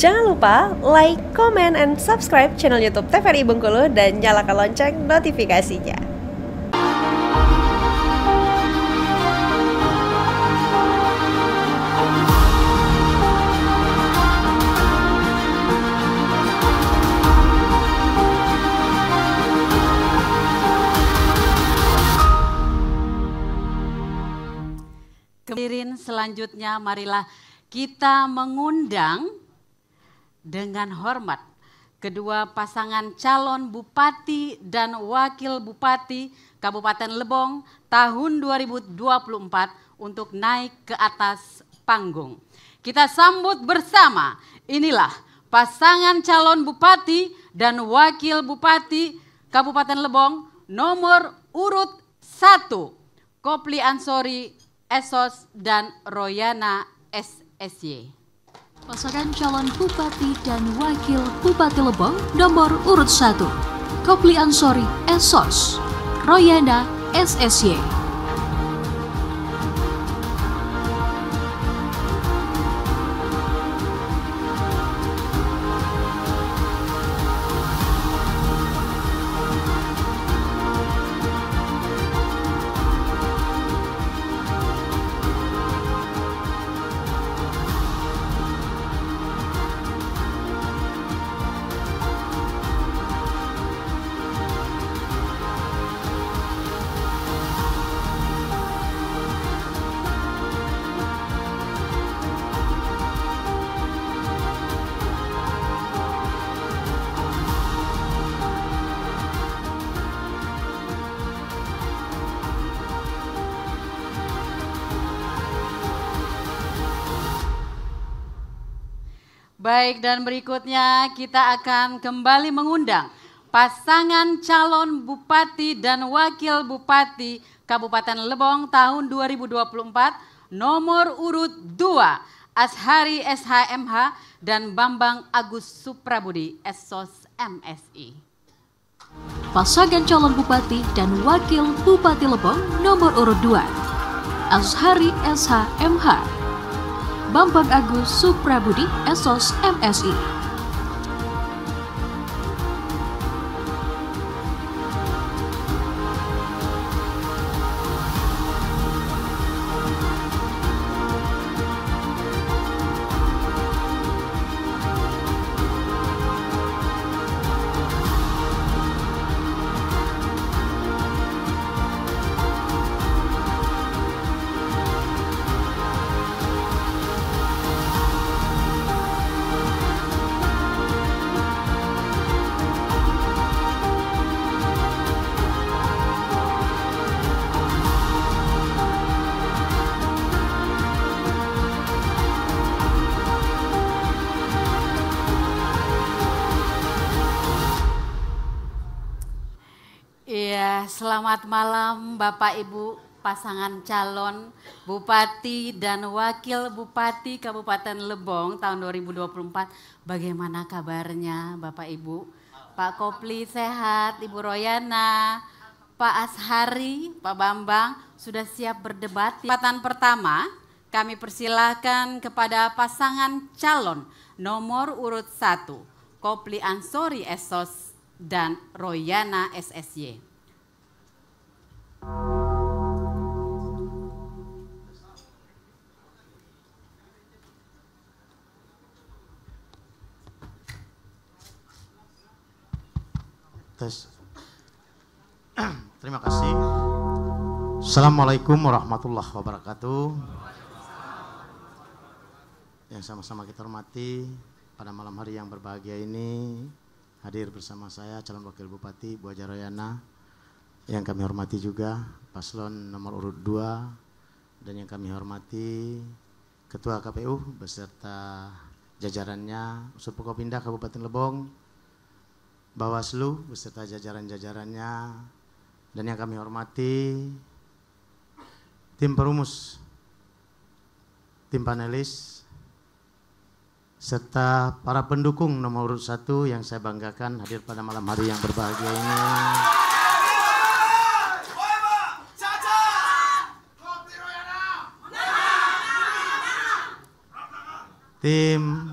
Jangan lupa like, comment, and subscribe channel YouTube TVRI Bengkulu dan nyalakan lonceng notifikasinya. Hadirin selanjutnya, marilah kita mengundang dengan hormat kedua pasangan calon Bupati dan Wakil Bupati Kabupaten Lebong tahun 2024 untuk naik ke atas panggung. Kita sambut bersama, inilah pasangan calon Bupati dan Wakil Bupati Kabupaten Lebong nomor urut 1, Kopli Ansori Esos dan Royana SSY. Pasangan calon Bupati dan Wakil Bupati Lebong nomor urut 1, Kopli Ansori Esos, Royana SSY. Baik, dan berikutnya kita akan kembali mengundang pasangan calon Bupati dan Wakil Bupati Kabupaten Lebong tahun 2024 nomor urut 2, Ashari SHMH dan Bambang Agus Suprabudi Esos MSI. Pasangan calon Bupati dan Wakil Bupati Lebong nomor urut 2, Ashari SHMH, Bambang Agus Suprabudi Esos MSI. Iya, selamat malam Bapak Ibu pasangan calon Bupati dan Wakil Bupati Kabupaten Lebong tahun 2024. Bagaimana kabarnya Bapak Ibu? Pak Kopli sehat, Ibu Royana, Pak Ashari, Pak Bambang sudah siap berdebat. Kesempatan pertama kami persilahkan kepada pasangan calon nomor urut 1, Kopli Ansori Esos dan Royana SSY. Terima kasih. Assalamualaikum warahmatullahi wabarakatuh. Yang sama-sama kita hormati pada malam hari yang berbahagia ini, hadir bersama saya calon wakil bupati Bu Haja Royana, yang kami hormati juga paslon nomor urut 2, dan yang kami hormati Ketua KPU beserta jajarannya, Unsur Pokopindah Kabupaten Lebong, Bawaslu beserta jajaran-jajarannya, dan yang kami hormati tim perumus, tim panelis, serta para pendukung nomor urut 1 yang saya banggakan hadir pada malam hari yang berbahagia ini. Tim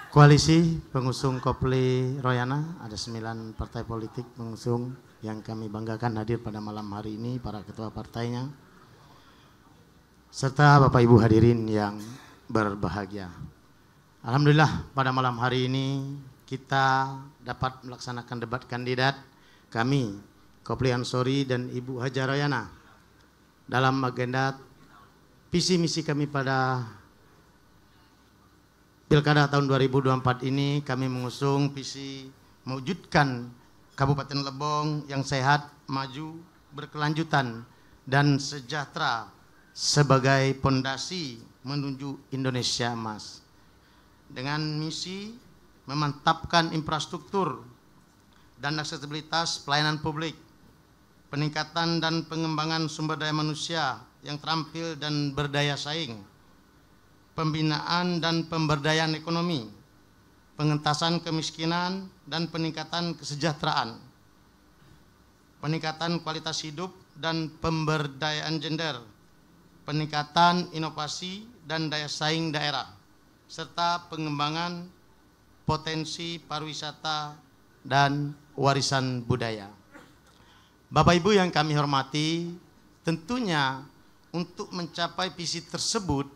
Koalisi pengusung Kopli Royana, ada 9 partai politik pengusung yang kami banggakan hadir pada malam hari ini, para ketua partainya, serta Bapak Ibu hadirin yang berbahagia. Alhamdulillah pada malam hari ini kita dapat melaksanakan debat kandidat kami, Kopli Ansori dan Ibu Haja Royana, dalam agenda visi misi kami pada Pilkada tahun 2024 ini. Kami mengusung visi mewujudkan Kabupaten Lebong yang sehat, maju, berkelanjutan, dan sejahtera sebagai pondasi menuju Indonesia Emas. Dengan misi memantapkan infrastruktur dan aksesibilitas pelayanan publik, peningkatan dan pengembangan sumber daya manusia yang terampil dan berdaya saing, pembinaan dan pemberdayaan ekonomi, pengentasan kemiskinan dan peningkatan kesejahteraan, peningkatan kualitas hidup dan pemberdayaan gender, peningkatan inovasi dan daya saing daerah, serta pengembangan potensi pariwisata dan warisan budaya. Bapak Ibu yang kami hormati, tentunya untuk mencapai visi tersebut,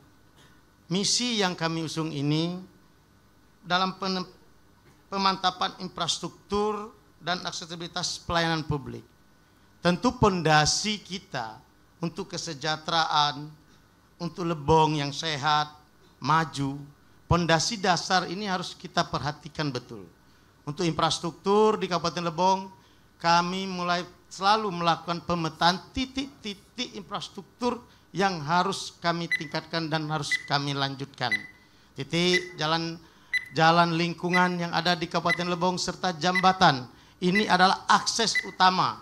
misi yang kami usung ini dalam pemantapan infrastruktur dan aksesibilitas pelayanan publik. Tentu pondasi kita untuk kesejahteraan, untuk Lebong yang sehat, maju, pondasi dasar ini harus kita perhatikan betul. Untuk infrastruktur di Kabupaten Lebong, kami mulai selalu melakukan pemetaan titik-titik infrastruktur yang harus kami tingkatkan dan harus kami lanjutkan. Titik jalan lingkungan yang ada di Kabupaten Lebong serta jambatan, ini adalah akses utama.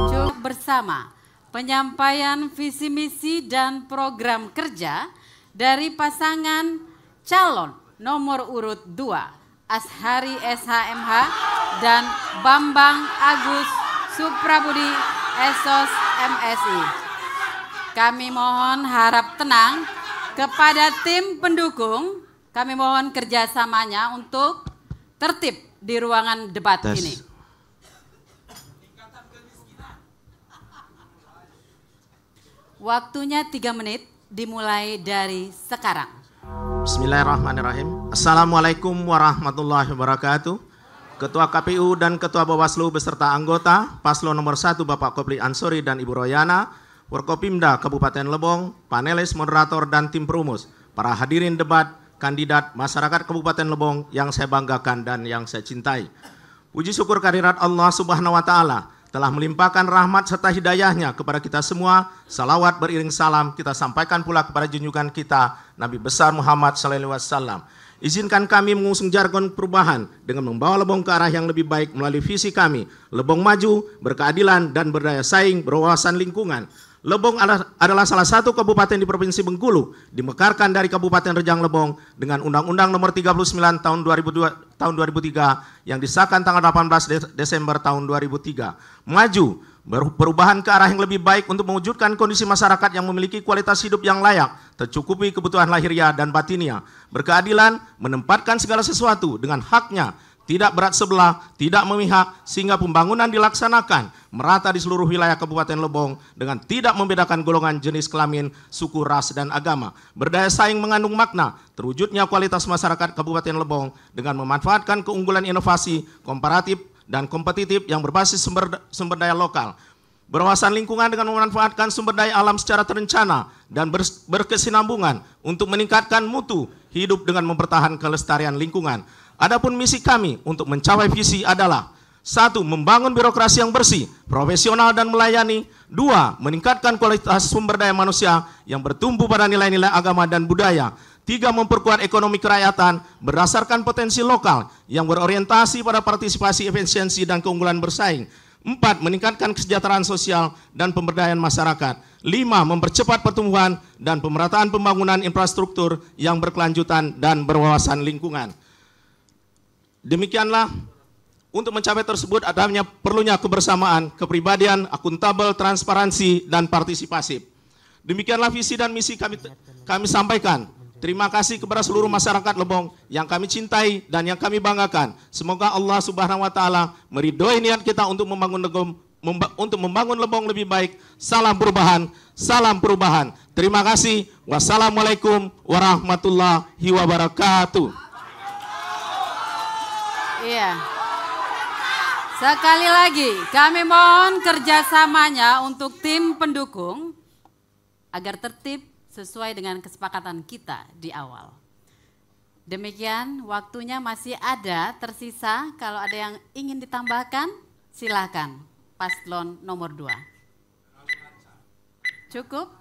Cukup bersama penyampaian visi misi dan program kerja dari pasangan calon nomor urut 2 Ashari SHMH dan Bambang Agus Suprabudi Esos MSI. Kami mohon harap tenang kepada tim pendukung. Kami mohon kerjasamanya untuk tertib di ruangan debat ini. Waktunya 3 menit dimulai dari sekarang. Bismillahirrahmanirrahim. Assalamualaikum warahmatullahi wabarakatuh. Ketua KPU dan Ketua Bawaslu beserta anggota Paslon nomor 1 Bapak Kopli Ansori dan Ibu Royana, Forkopimda Kabupaten Lebong, panelis, moderator, dan tim perumus, para hadirin debat, kandidat, masyarakat Kabupaten Lebong yang saya banggakan dan yang saya cintai. Puji syukur kehadirat Allah Subhanahu wa Ta'ala telah melimpahkan rahmat serta hidayahnya kepada kita semua. Salawat beriring salam kita sampaikan pula kepada junjungan kita Nabi besar Muhammad SAW. Izinkan kami mengusung jargon perubahan dengan membawa Lebong ke arah yang lebih baik melalui visi kami, Lebong maju, berkeadilan, dan berdaya saing, berwawasan lingkungan. Lebong adalah salah satu kabupaten di Provinsi Bengkulu, dimekarkan dari Kabupaten Rejang Lebong dengan Undang-Undang Nomor 39 tahun 2003 yang disahkan tanggal 18 Desember tahun 2003. Maju, perubahan ke arah yang lebih baik untuk mewujudkan kondisi masyarakat yang memiliki kualitas hidup yang layak, tercukupi kebutuhan lahiriah dan batiniah. Berkeadilan, menempatkan segala sesuatu dengan haknya, tidak berat sebelah, tidak memihak, sehingga pembangunan dilaksanakan merata di seluruh wilayah Kabupaten Lebong dengan tidak membedakan golongan, jenis kelamin, suku, ras, dan agama. Berdaya saing mengandung makna terwujudnya kualitas masyarakat Kabupaten Lebong dengan memanfaatkan keunggulan inovasi, komparatif, dan kompetitif yang berbasis sumber daya lokal. Berwawasan lingkungan dengan memanfaatkan sumber daya alam secara terencana dan berkesinambungan untuk meningkatkan mutu hidup dengan mempertahankan kelestarian lingkungan. Adapun misi kami untuk mencapai visi adalah: 1. Membangun birokrasi yang bersih, profesional, dan melayani. 2. Meningkatkan kualitas sumber daya manusia yang bertumbuh pada nilai-nilai agama dan budaya. 3. Memperkuat ekonomi kerakyatan berdasarkan potensi lokal yang berorientasi pada partisipasi, efisiensi, dan keunggulan bersaing. 4. Meningkatkan kesejahteraan sosial dan pemberdayaan masyarakat. 5. Mempercepat pertumbuhan dan pemerataan pembangunan infrastruktur yang berkelanjutan dan berwawasan lingkungan. Demikianlah, untuk mencapai tersebut adanya perlunya kebersamaan, kepribadian, akuntabel, transparansi, dan partisipasi. Demikianlah visi dan misi kami sampaikan. Terima kasih kepada seluruh masyarakat Lebong yang kami cintai dan yang kami banggakan. Semoga Allah Subhanahu wa taala meridhoi niat kita untuk membangun Lebong lebih baik. Salam perubahan, salam perubahan. Terima kasih. Wassalamualaikum warahmatullahi wabarakatuh. Iya. Sekali lagi kami mohon kerjasamanya untuk tim pendukung agar tertib sesuai dengan kesepakatan kita di awal. Demikian, waktunya masih ada tersisa. Kalau ada yang ingin ditambahkan, silakan. Paslon nomor 2. Cukup?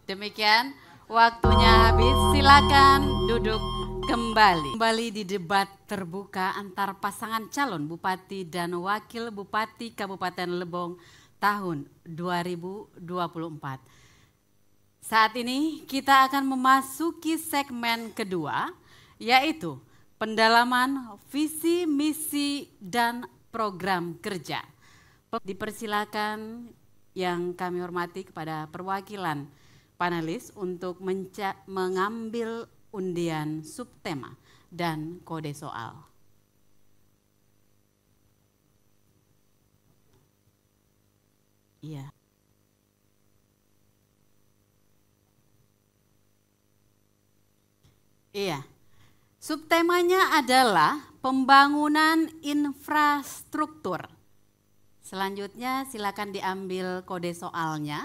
Demikian, waktunya habis. Silakan duduk kembali. Kembali di debat terbuka antar pasangan calon Bupati dan Wakil Bupati Kabupaten Lebong tahun 2024. Saat ini kita akan memasuki segmen kedua, yaitu pendalaman visi, misi, dan program kerja. Dipersilakan yang kami hormati kepada perwakilan panelis untuk mengambil undian subtema dan kode soal. Iya. Iya, subtemanya adalah pembangunan infrastruktur. Selanjutnya silakan diambil kode soalnya.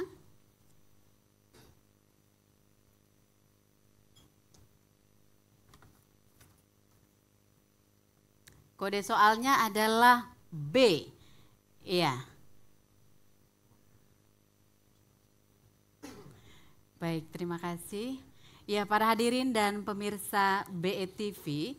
Kode soalnya adalah B. Iya. Baik, terima kasih. Ya, para hadirin dan pemirsa BETV,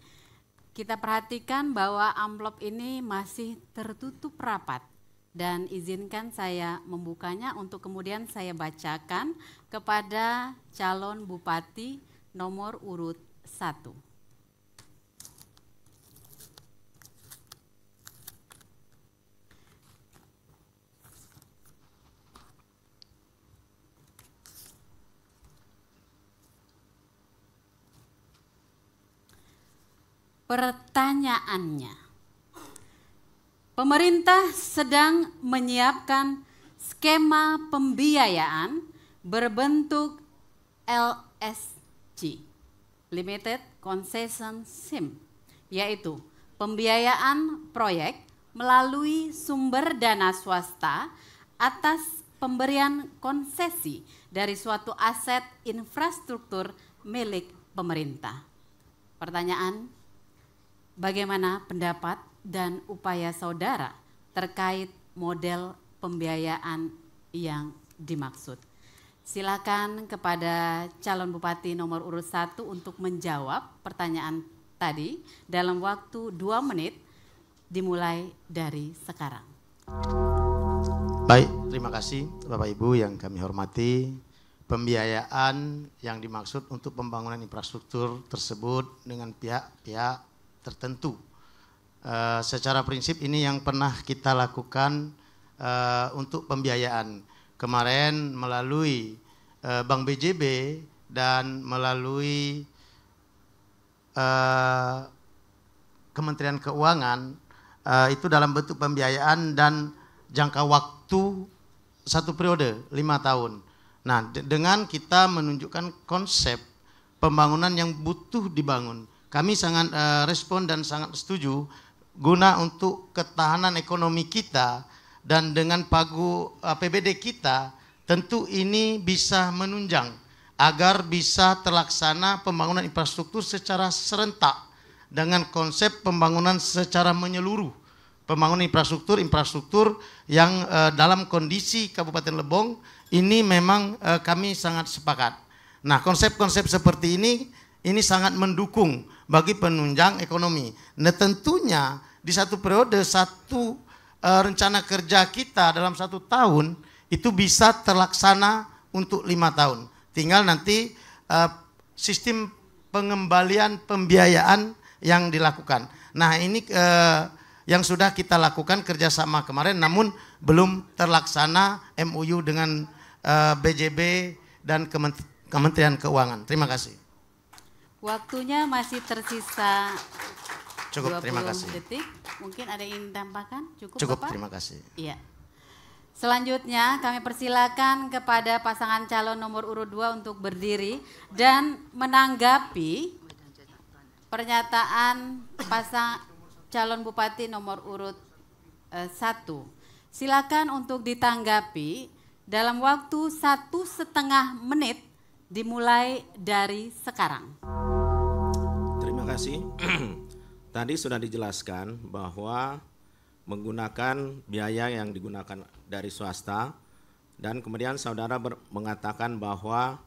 kita perhatikan bahwa amplop ini masih tertutup rapat dan izinkan saya membukanya untuk kemudian saya bacakan kepada calon bupati nomor urut 1. Pertanyaannya, pemerintah sedang menyiapkan skema pembiayaan berbentuk LSC, Limited Concession Scheme, yaitu pembiayaan proyek melalui sumber dana swasta atas pemberian konsesi dari suatu aset infrastruktur milik pemerintah. Pertanyaan, bagaimana pendapat dan upaya saudara terkait model pembiayaan yang dimaksud? Silakan kepada calon bupati nomor urut 1 untuk menjawab pertanyaan tadi dalam waktu 2 menit dimulai dari sekarang. Baik, terima kasih Bapak Ibu yang kami hormati. Pembiayaan yang dimaksud untuk pembangunan infrastruktur tersebut dengan pihak-pihak tertentu. Secara prinsip ini yang pernah kita lakukan untuk pembiayaan. Kemarin melalui Bank BJB dan melalui Kementerian Keuangan itu dalam bentuk pembiayaan dan jangka waktu 1 periode 5 tahun. Nah, dengan kita menunjukkan konsep pembangunan yang butuh dibangun, kami sangat respon dan sangat setuju guna untuk ketahanan ekonomi kita dan dengan pagu APBD kita, tentu ini bisa menunjang agar bisa terlaksana pembangunan infrastruktur secara serentak dengan konsep pembangunan secara menyeluruh. Pembangunan infrastruktur yang dalam kondisi Kabupaten Lebong ini memang kami sangat sepakat. Nah, konsep-konsep seperti ini sangat mendukung bagi penunjang ekonomi. Nah, tentunya di 1 periode 1 rencana kerja kita dalam 1 tahun itu bisa terlaksana untuk 5 tahun. Tinggal nanti sistem pengembalian pembiayaan yang dilakukan. Nah, ini yang sudah kita lakukan kerjasama kemarin, namun belum terlaksana MOU dengan BJB dan Kementerian Keuangan. Terima kasih. Waktunya masih tersisa Cukup, 20 terima kasih. detik. Mungkin ada yang ingin ditambahkan? Cukup, Bapak? terima kasih. Iya. Selanjutnya kami persilakan kepada pasangan calon nomor urut 2 untuk berdiri dan menanggapi pernyataan calon bupati nomor urut 1. Silakan untuk ditanggapi dalam waktu 1,5 menit dimulai dari sekarang. Terima kasih. Tadi sudah dijelaskan bahwa menggunakan biaya yang digunakan dari swasta dan kemudian saudara mengatakan bahwa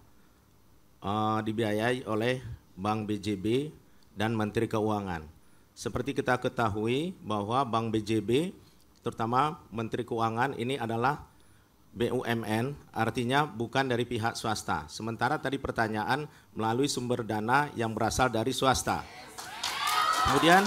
dibiayai oleh Bank BJB dan Menteri Keuangan. Seperti kita ketahui bahwa Bank BJB terutama Menteri Keuangan ini adalah BUMN, artinya bukan dari pihak swasta. Sementara tadi pertanyaan melalui sumber dana yang berasal dari swasta. Kemudian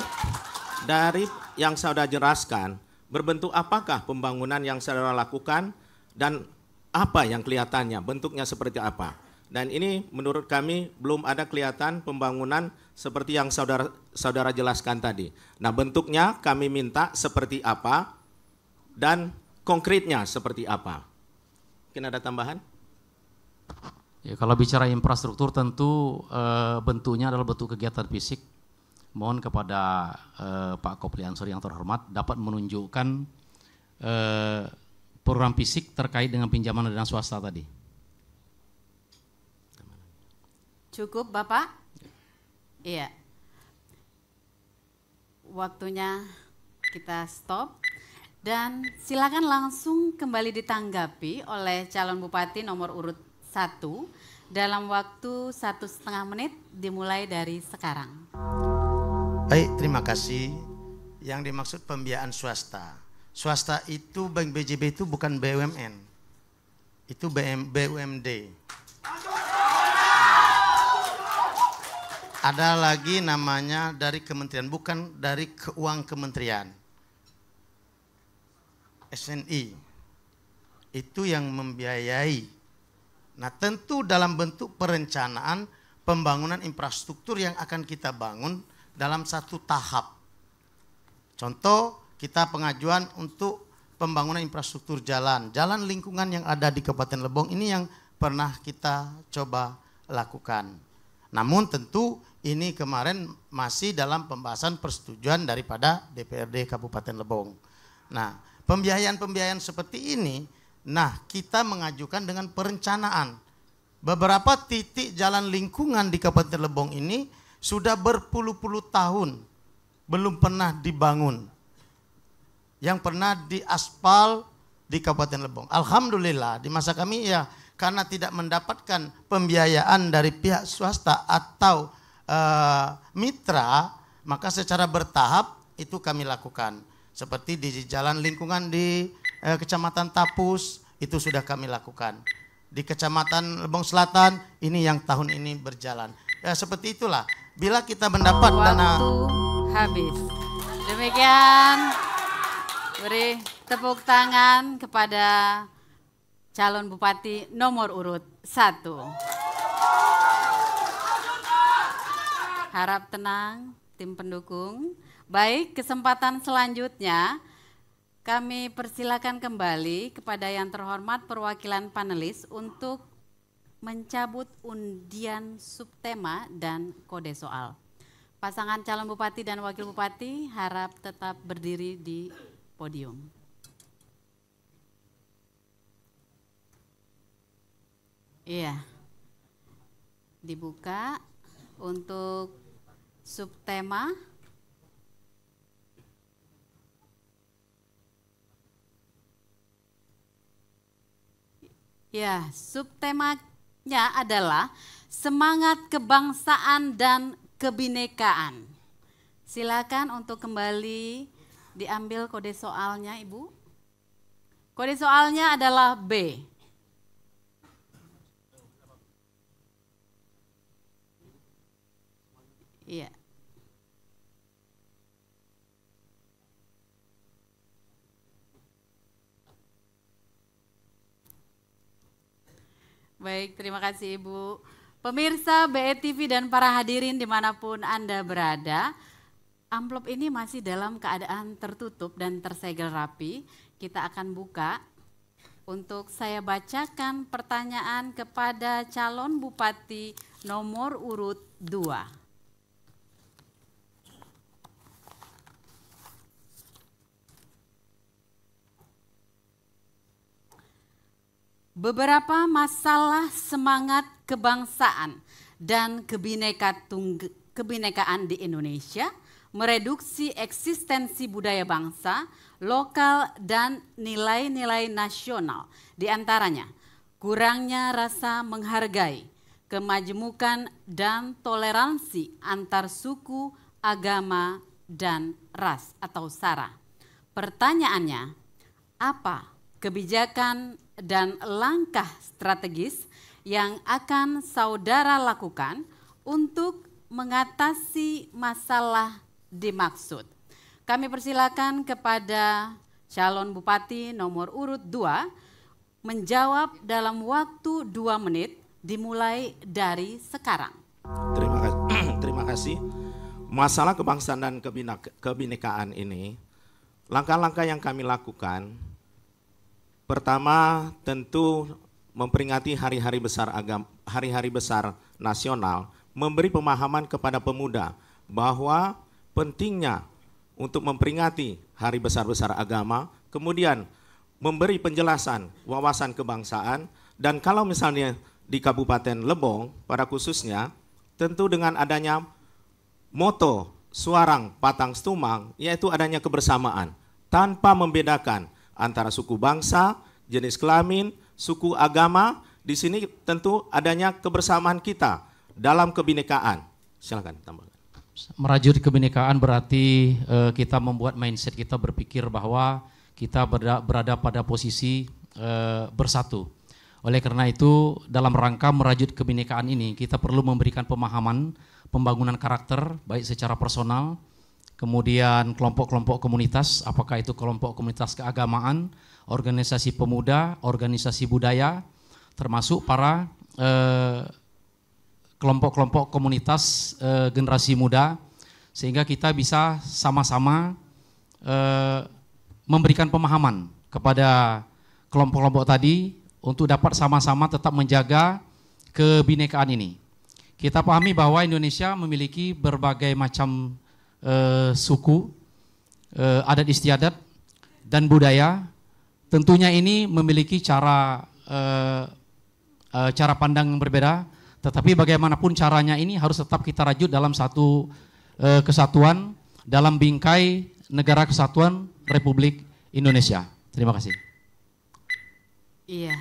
dari yang saudara jelaskan, berbentuk apakah pembangunan yang saudara lakukan dan apa yang kelihatannya, bentuknya seperti apa. Dan ini menurut kami belum ada kelihatan pembangunan seperti yang saudara jelaskan tadi. Nah, bentuknya kami minta seperti apa dan konkretnya seperti apa. Mungkin ada tambahan? Ya, kalau bicara infrastruktur tentu bentuknya adalah bentuk kegiatan fisik. Mohon kepada Pak Kopli Ansori yang terhormat dapat menunjukkan program fisik terkait dengan pinjaman dana swasta tadi. Cukup Bapak? Iya. Waktunya kita stop dan silakan langsung kembali ditanggapi oleh calon bupati nomor urut 1 dalam waktu 1,5 menit dimulai dari sekarang. Baik, terima kasih. Yang dimaksud pembiayaan swasta. Swasta itu Bank BJB itu bukan BUMN. Itu BUMD. Ada lagi namanya dari kementerian, bukan dari keuangan kementerian. SNI. Itu yang membiayai. Nah, tentu dalam bentuk perencanaan pembangunan infrastruktur yang akan kita bangun dalam satu tahap. Contoh, kita pengajuan untuk pembangunan infrastruktur jalan lingkungan yang ada di Kabupaten Lebong ini yang pernah kita coba lakukan. Namun tentu ini kemarin masih dalam pembahasan persetujuan daripada DPRD Kabupaten Lebong. Nah, pembiayaan seperti ini, nah kita mengajukan dengan perencanaan. Beberapa titik jalan lingkungan di Kabupaten Lebong ini sudah berpuluh-puluh tahun belum pernah dibangun. Yang pernah diaspal di Kabupaten Lebong. Alhamdulillah di masa kami ya karena tidak mendapatkan pembiayaan dari pihak swasta atau mitra, maka secara bertahap itu kami lakukan. Seperti di jalan lingkungan di Kecamatan Tapus itu sudah kami lakukan. Di Kecamatan Lebong Selatan ini yang tahun ini berjalan. Ya seperti itulah. Bila kita mendapat dana. Waktu habis. Demikian beri tepuk tangan kepada calon bupati nomor urut 1. Harap tenang tim pendukung. Baik, kesempatan selanjutnya kami persilakan kembali kepada yang terhormat perwakilan panelis untuk mencabut undian subtema dan kode soal. Pasangan calon bupati dan wakil bupati harap tetap berdiri di podium. Iya. Dibuka untuk subtema. Ya, subtemanya adalah semangat kebangsaan dan kebinekaan. Silakan untuk kembali diambil kode soalnya, Ibu. Kode soalnya adalah B. Iya. Baik, terima kasih Ibu. Pemirsa BETV dan para hadirin dimanapun Anda berada, amplop ini masih dalam keadaan tertutup dan tersegel rapi. Kita akan buka. Untuk saya bacakan pertanyaan kepada calon bupati nomor urut 2. Beberapa masalah semangat kebangsaan dan kebinekaan di Indonesia mereduksi eksistensi budaya bangsa, lokal, dan nilai-nilai nasional. Di antaranya, kurangnya rasa menghargai, kemajemukan, dan toleransi antar suku, agama, dan ras atau sara. Pertanyaannya, apa kebijakan dan langkah strategis yang akan saudara lakukan untuk mengatasi masalah dimaksud? Kami persilakan kepada calon bupati nomor urut 2 menjawab dalam waktu 2 menit dimulai dari sekarang. Terima kasih. Masalah kebangsaan dan kebinekaan ini, langkah-langkah yang kami lakukan, pertama tentu memperingati hari-hari besar nasional, memberi pemahaman kepada pemuda bahwa pentingnya untuk memperingati hari besar-besar agama, kemudian memberi penjelasan wawasan kebangsaan, dan kalau misalnya di Kabupaten Lebong pada khususnya, tentu dengan adanya moto Suarang Patang Stumang, yaitu adanya kebersamaan tanpa membedakan antara suku bangsa, jenis kelamin, suku agama. Di sini tentu adanya kebersamaan kita dalam kebinekaan. Silakan tambahkan. Merajut kebinekaan berarti kita membuat mindset kita berpikir bahwa kita berada pada posisi bersatu. Oleh karena itu, dalam rangka merajut kebinekaan ini, kita perlu memberikan pemahaman, pembangunan karakter, baik secara personal, kemudian kelompok-kelompok komunitas, apakah itu kelompok komunitas keagamaan, organisasi pemuda, organisasi budaya, termasuk para kelompok-kelompok komunitas generasi muda, sehingga kita bisa sama-sama memberikan pemahaman kepada kelompok-kelompok tadi untuk dapat sama-sama tetap menjaga kebinekaan ini. Kita pahami bahwa Indonesia memiliki berbagai macam suku, adat istiadat, dan budaya. Tentunya ini memiliki cara pandang yang berbeda, tetapi bagaimanapun caranya ini harus tetap kita rajut dalam satu kesatuan dalam bingkai Negara Kesatuan Republik Indonesia. Terima kasih. Iya.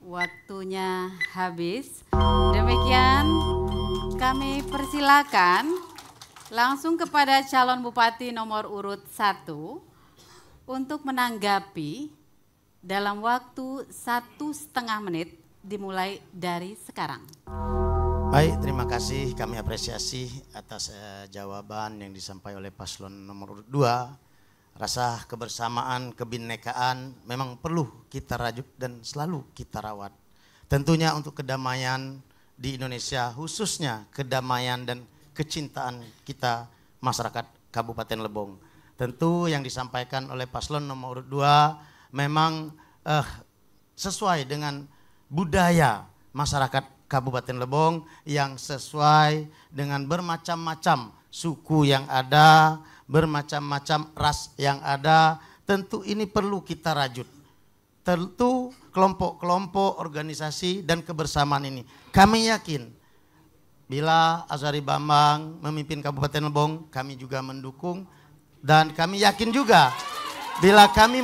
Waktunya habis. Demikian kami persilakan langsung kepada calon bupati nomor urut 1 untuk menanggapi dalam waktu 1,5 menit dimulai dari sekarang. Baik, terima kasih. Kami apresiasi atas jawaban yang disampaikan oleh paslon nomor urut 2. Rasa kebersamaan, kebinekaan memang perlu kita rajut dan selalu kita rawat. Tentunya untuk kedamaian di Indonesia, khususnya kedamaian dan kecintaan kita masyarakat Kabupaten Lebong. Tentu yang disampaikan oleh paslon nomor urut 2 memang sesuai dengan budaya masyarakat Kabupaten Lebong yang sesuai dengan bermacam-macam suku yang ada, bermacam-macam ras yang ada. Tentu ini perlu kita rajut. Tentu kelompok-kelompok, organisasi, dan kebersamaan ini. Kami yakin bila Azari Bambang memimpin Kabupaten Lebong, kami juga mendukung. Dan kami yakin juga bila kami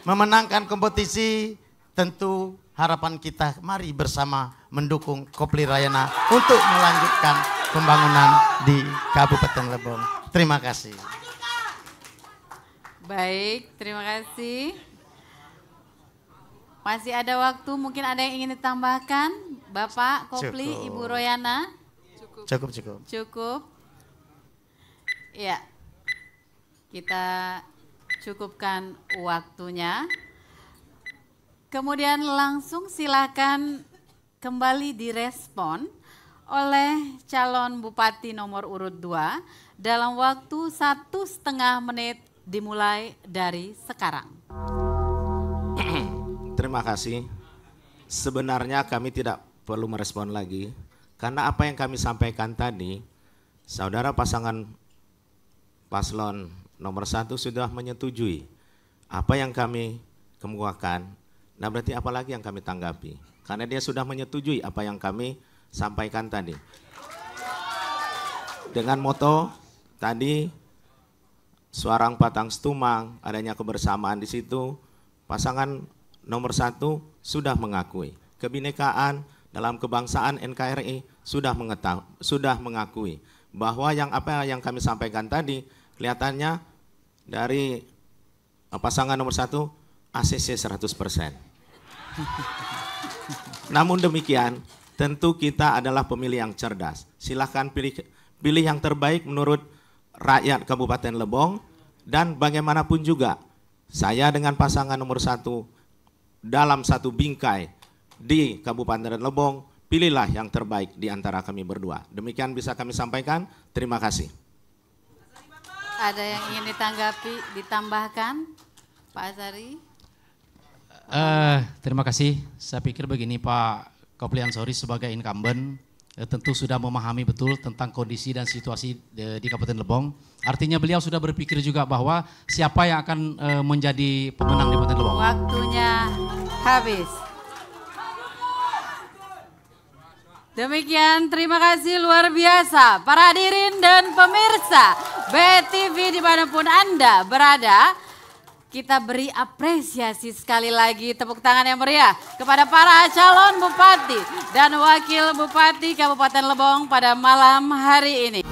memenangkan kompetisi, tentu harapan kita mari bersama mendukung Kopli Rayana untuk melanjutkan pembangunan di Kabupaten Lebong. Terima kasih. Baik, terima kasih. Masih ada waktu, mungkin ada yang ingin ditambahkan? Bapak Kopli, Cukup. Ibu Royana? Cukup. Cukup. Ya, kita cukupkan waktunya. Kemudian langsung silakan kembali direspon oleh calon Bupati nomor urut 2 dalam waktu 1,5 menit dimulai dari sekarang. Terima kasih. Sebenarnya kami tidak perlu merespon lagi, karena apa yang kami sampaikan tadi, saudara pasangan paslon nomor 1 sudah menyetujui apa yang kami kemukakan. Nah berarti apalagi yang kami tanggapi, karena dia sudah menyetujui apa yang kami sampaikan tadi. Dengan moto tadi, suarang patang stumang, adanya kebersamaan di situ, pasangan nomor 1 sudah mengakui. Kebinekaan dalam kebangsaan NKRI sudah mengakui bahwa apa yang kami sampaikan tadi kelihatannya dari pasangan nomor 1 ACC 100%. Namun demikian, tentu kita adalah pemilih yang cerdas. Silahkan pilih yang terbaik menurut rakyat Kabupaten Lebong, dan bagaimanapun juga saya dengan pasangan nomor 1 dalam satu bingkai di Kabupaten Lebong, pilihlah yang terbaik di antara kami berdua. Demikian bisa kami sampaikan. Terima kasih. Ada yang ingin ditanggapi, ditambahkan, Pak Azari? Terima kasih. Saya pikir begini, Pak Kopli Ansori sebagai incumbent tentu sudah memahami betul tentang kondisi dan situasi di Kabupaten Lebong. Artinya beliau sudah berpikir juga bahwa siapa yang akan menjadi pemenang di Kabupaten Lebong. Waktunya habis. Demikian, terima kasih luar biasa para hadirin dan pemirsa BTV dimanapun Anda berada. Kita beri apresiasi sekali lagi, tepuk tangan yang meriah kepada para calon bupati dan wakil bupati Kabupaten Lebong pada malam hari ini.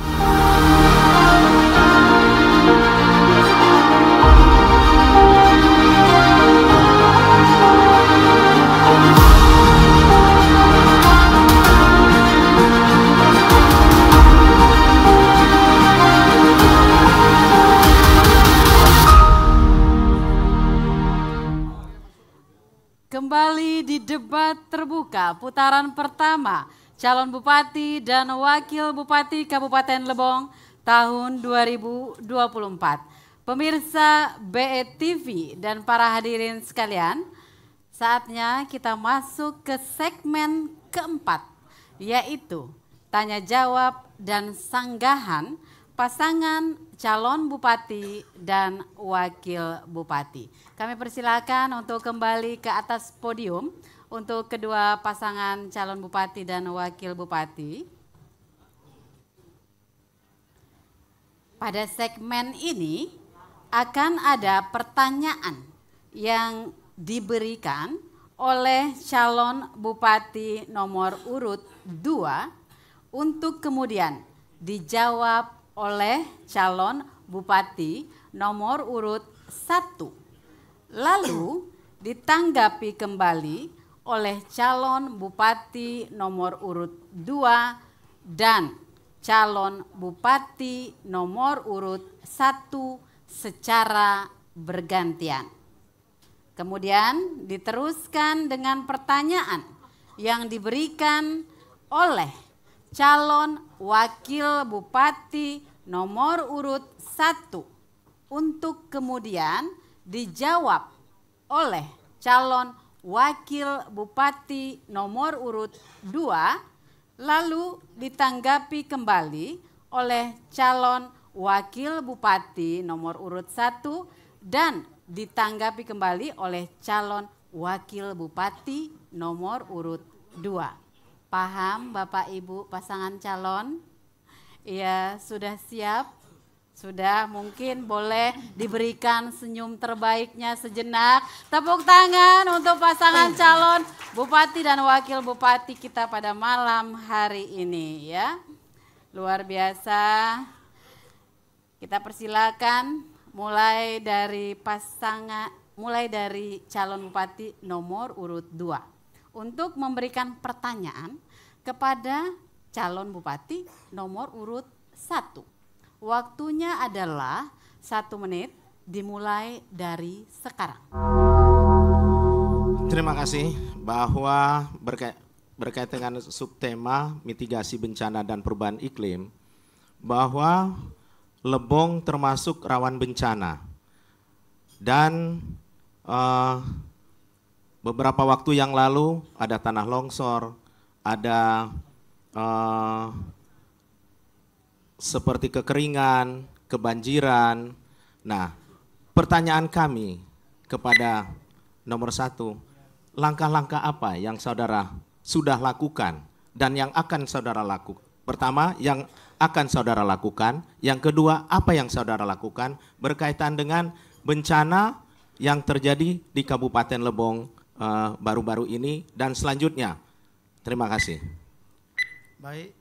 Kembali di debat terbuka putaran pertama calon bupati dan wakil bupati Kabupaten Lebong tahun 2024. Pemirsa BETV dan para hadirin sekalian, saatnya kita masuk ke segmen keempat, yaitu tanya jawab dan sanggahan pasangan calon bupati dan wakil bupati. Kami persilakan untuk kembali ke atas podium untuk kedua pasangan calon bupati dan wakil bupati. Pada segmen ini akan ada pertanyaan yang diberikan oleh calon bupati nomor urut 2 untuk kemudian dijawab oleh calon bupati nomor urut 1. Lalu ditanggapi kembali oleh calon bupati nomor urut 2 dan calon bupati nomor urut 1 secara bergantian. Kemudian diteruskan dengan pertanyaan yang diberikan oleh calon wakil bupati nomor urut 1 untuk kemudian dijawab oleh calon wakil bupati nomor urut 2, lalu ditanggapi kembali oleh calon wakil bupati nomor urut 1 dan ditanggapi kembali oleh calon wakil bupati nomor urut 2. Paham Bapak Ibu pasangan calon? Ya, sudah siap? Sudah, mungkin boleh diberikan senyum terbaiknya sejenak. Tepuk tangan untuk pasangan calon bupati dan wakil bupati kita pada malam hari ini ya. Luar biasa. Kita persilakan mulai dari calon bupati nomor urut 2 untuk memberikan pertanyaan kepada calon bupati nomor urut 1. Waktunya adalah 1 menit dimulai dari sekarang. Terima kasih bahwa berkaitan dengan subtema mitigasi bencana dan perubahan iklim, bahwa Lebong termasuk rawan bencana. Dan beberapa waktu yang lalu ada tanah longsor, ada seperti kekeringan, kebanjiran. Nah, pertanyaan kami kepada nomor 1, langkah-langkah apa yang saudara sudah lakukan dan yang akan saudara lakukan? Pertama, yang akan saudara lakukan. Yang kedua, apa yang saudara lakukan berkaitan dengan bencana yang terjadi di Kabupaten Lebong baru-baru ini dan selanjutnya. Terima kasih. Baik,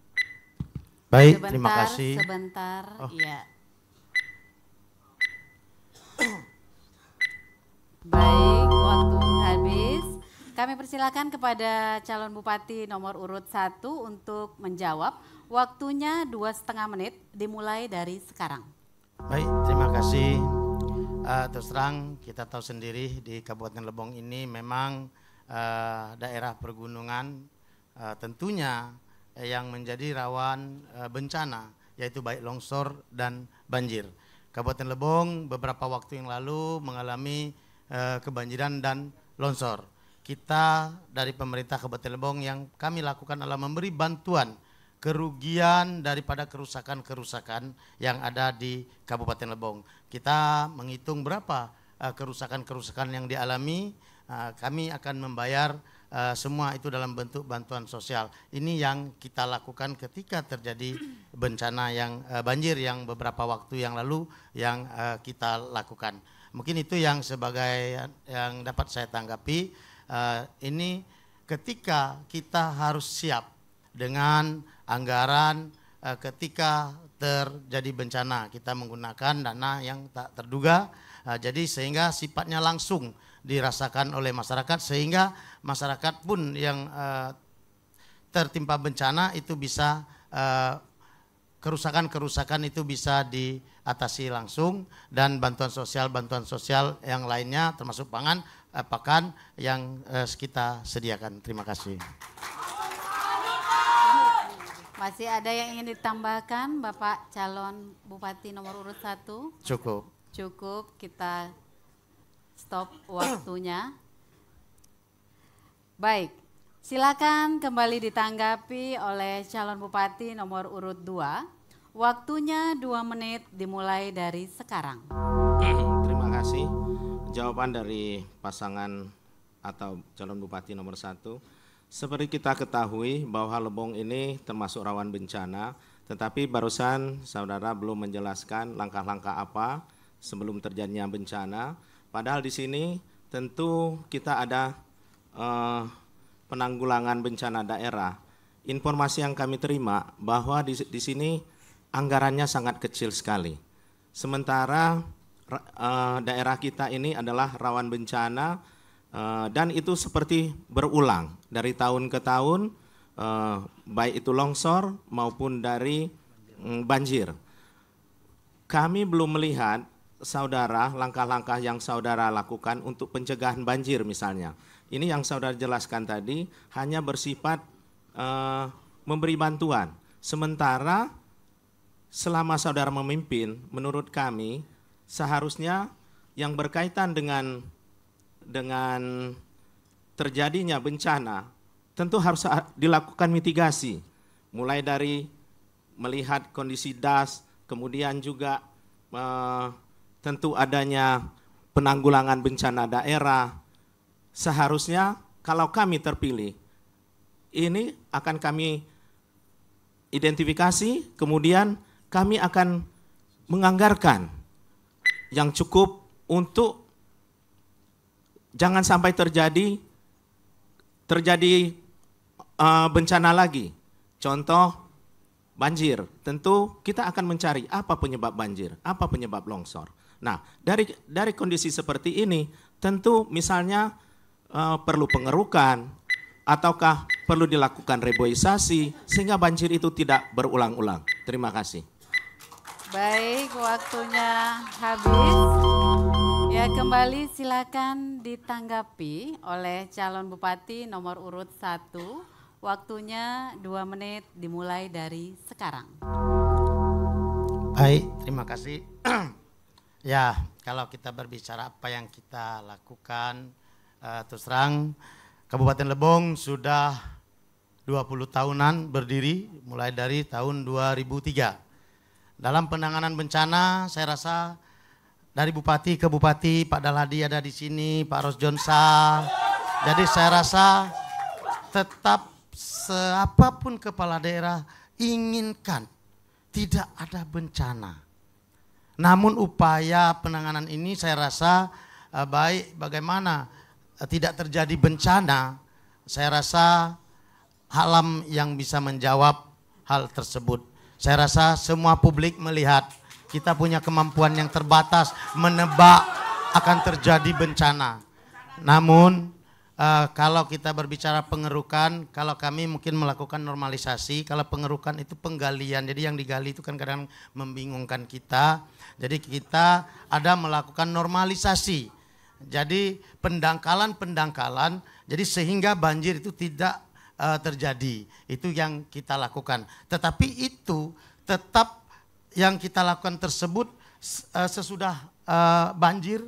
Sebentar, terima kasih. Sebentar, ya. Baik, waktu habis. Kami persilakan kepada calon bupati nomor urut 1 untuk menjawab. Waktunya 2,5 menit, dimulai dari sekarang. Baik, terima kasih. Terus terang kita tahu sendiri di Kabupaten Lebong ini memang daerah pergunungan tentunya yang menjadi rawan bencana, yaitu baik longsor dan banjir. Kabupaten Lebong beberapa waktu yang lalu mengalami kebanjiran dan longsor. Kita dari pemerintah Kabupaten Lebong yang kami lakukan adalah memberi bantuan kerugian daripada kerusakan-kerusakan yang ada di Kabupaten Lebong. Kita menghitung berapa kerusakan-kerusakan yang dialami, kami akan membayar semua itu dalam bentuk bantuan sosial. Ini yang kita lakukan ketika terjadi bencana yang banjir yang beberapa waktu yang lalu yang kita lakukan. Mungkin itu yang sebagai yang dapat saya tanggapi. Ini ketika kita harus siap dengan anggaran ketika terjadi bencana, kita menggunakan dana yang tak terduga, jadi sehingga sifatnya langsung dirasakan oleh masyarakat, sehingga masyarakat pun yang tertimpa bencana itu bisa kerusakan-kerusakan itu bisa diatasi langsung, dan bantuan sosial yang lainnya termasuk pangan, pakan yang kita sediakan. Terima kasih. Masih ada yang ingin ditambahkan, Bapak calon bupati nomor urut 1? Cukup. Cukup, kita stop waktunya. Baik, silakan kembali ditanggapi oleh calon bupati nomor urut 2. Waktunya 2 menit dimulai dari sekarang. Terima kasih. Jawaban dari pasangan atau calon bupati nomor 1. Seperti kita ketahui bahwa Lebong ini termasuk rawan bencana, tetapi barusan saudara belum menjelaskan langkah-langkah apa sebelum terjadinya bencana. Padahal di sini tentu kita ada penanggulangan bencana daerah. Informasi yang kami terima bahwa di sini anggarannya sangat kecil sekali. Sementara daerah kita ini adalah rawan bencana, dan itu seperti berulang dari tahun ke tahun, baik itu longsor maupun dari banjir. Kami belum melihat saudara langkah-langkah yang saudara lakukan untuk pencegahan banjir misalnya. Ini yang saudara jelaskan tadi hanya bersifat memberi bantuan. Sementara selama saudara memimpin, menurut kami seharusnya yang berkaitan dengan terjadinya bencana tentu harus dilakukan mitigasi, mulai dari melihat kondisi das, kemudian juga tentu adanya penanggulangan bencana daerah. Seharusnya kalau kami terpilih, ini akan kami identifikasi, kemudian kami akan menganggarkan yang cukup untuk jangan sampai terjadi bencana lagi. Contoh banjir, tentu kita akan mencari apa penyebab banjir, apa penyebab longsor. Nah, dari kondisi seperti ini, tentu misalnya perlu pengerukan, ataukah perlu dilakukan reboisasi sehingga banjir itu tidak berulang-ulang. Terima kasih. Baik, waktunya habis. Ya, Ya, kembali silakan ditanggapi oleh calon bupati nomor urut 1. Waktunya 2 menit dimulai dari sekarang. Baik, terima kasih. Ya, kalau kita berbicara apa yang kita lakukan, terus terang Kabupaten Lebong sudah 20 tahunan berdiri mulai dari tahun 2003. Dalam penanganan bencana saya rasa dari bupati ke bupati, Pak Dalhadi ada di sini, Pak Rosjonsa. Jadi saya rasa tetap siapapun kepala daerah inginkan tidak ada bencana. Namun upaya penanganan ini saya rasa baik bagaimana tidak terjadi bencana, saya rasa alam yang bisa menjawab hal tersebut. Saya rasa semua publik melihat kita punya kemampuan yang terbatas menebak akan terjadi bencana. Namun kalau kita berbicara pengerukan, kalau kami mungkin melakukan normalisasi, kalau pengerukan itu penggalian, jadi yang digali itu kan kadang membingungkan kita. Jadi kita ada melakukan normalisasi, jadi pendangkalan, jadi sehingga banjir itu tidak terjadi, itu yang kita lakukan. Tetapi itu tetap yang kita lakukan tersebut sesudah banjir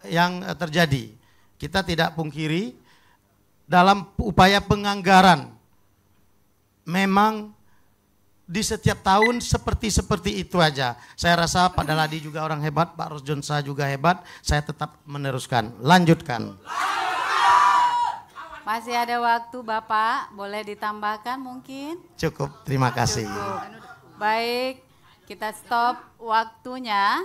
yang terjadi. Kita tidak pungkiri dalam upaya penganggaran memang di setiap tahun seperti itu aja. Saya rasa Pak Dalhadi juga orang hebat, Pak Rosjonsa juga hebat, saya tetap meneruskan, lanjutkan. Masih ada waktu Bapak, boleh ditambahkan mungkin? Cukup, terima kasih. Cukup. Baik, kita stop waktunya.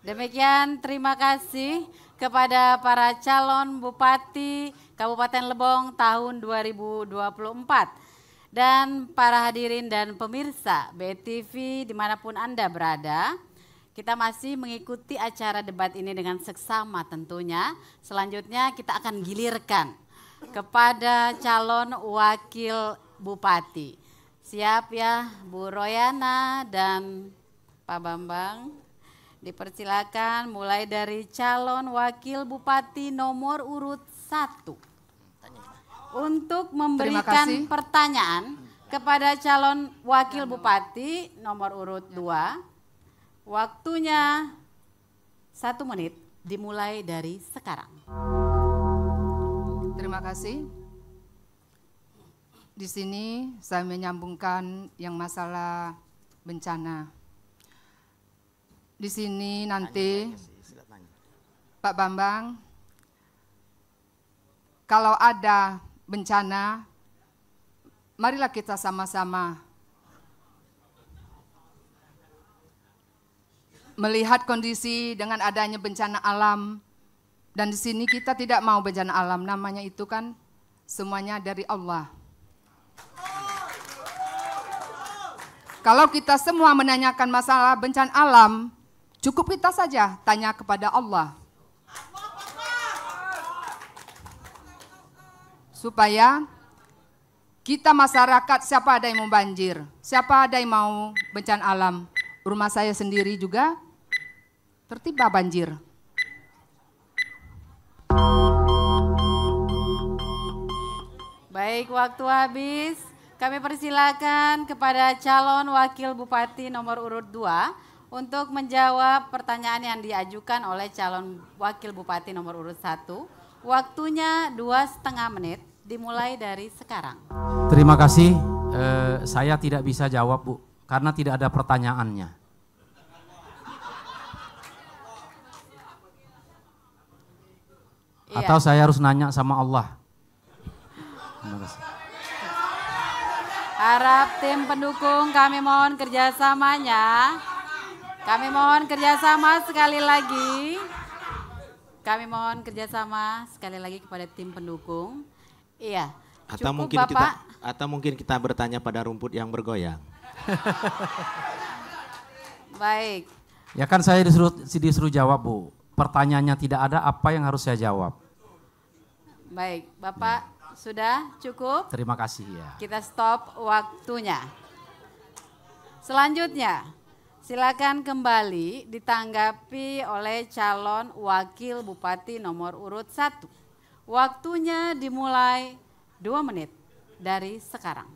Demikian, terima kasih kepada para calon Bupati Kabupaten Lebong tahun 2024. Dan para hadirin dan pemirsa BTV dimanapun Anda berada, kita masih mengikuti acara debat ini dengan seksama tentunya. Selanjutnya kita akan gilirkan kepada calon wakil bupati. Siap ya Bu Royana dan Pak Bambang? Dipersilakan mulai dari calon wakil bupati nomor urut 1. Untuk memberikan pertanyaan kepada calon wakil bupati nomor urut 2. Waktunya 1 menit dimulai dari sekarang. Terima kasih. Di sini saya menyambungkan yang masalah bencana. Di sini nanti Pak Bambang, kalau ada bencana, marilah kita sama-sama melihat kondisi dengan adanya bencana alam. Dan di sini kita tidak mau bencana alam, namanya itu kan semuanya dari Allah. Kalau kita semua menanyakan masalah bencana alam, cukup kita saja tanya kepada Allah. Supaya kita masyarakat, siapa ada yang mau banjir, siapa ada yang mau bencana alam. Rumah saya sendiri juga tertimpa banjir. Baik, waktu habis. Kami persilakan kepada calon wakil bupati nomor urut 2 untuk menjawab pertanyaan yang diajukan oleh calon wakil bupati nomor urut 1. Waktunya 2,5 menit dimulai dari sekarang. Terima kasih, saya tidak bisa jawab Bu, karena tidak ada pertanyaannya. Iya. Atau saya harus nanya sama Allah. Terima kasih. Harap tim pendukung kami mohon kerjasamanya. Kami mohon kerjasama sekali lagi. Kami mohon kerjasama sekali lagi kepada tim pendukung. Iya. Cukup, Atau mungkin kita bertanya pada rumput yang bergoyang. Baik. Ya kan saya disuruh jawab Bu. Pertanyaannya tidak ada, apa yang harus saya jawab? Baik, Bapak sudah cukup? Terima kasih ya. Kita stop waktunya. Selanjutnya, Silakan kembali ditanggapi oleh calon wakil bupati nomor urut 1. Waktunya dimulai 2 menit dari sekarang.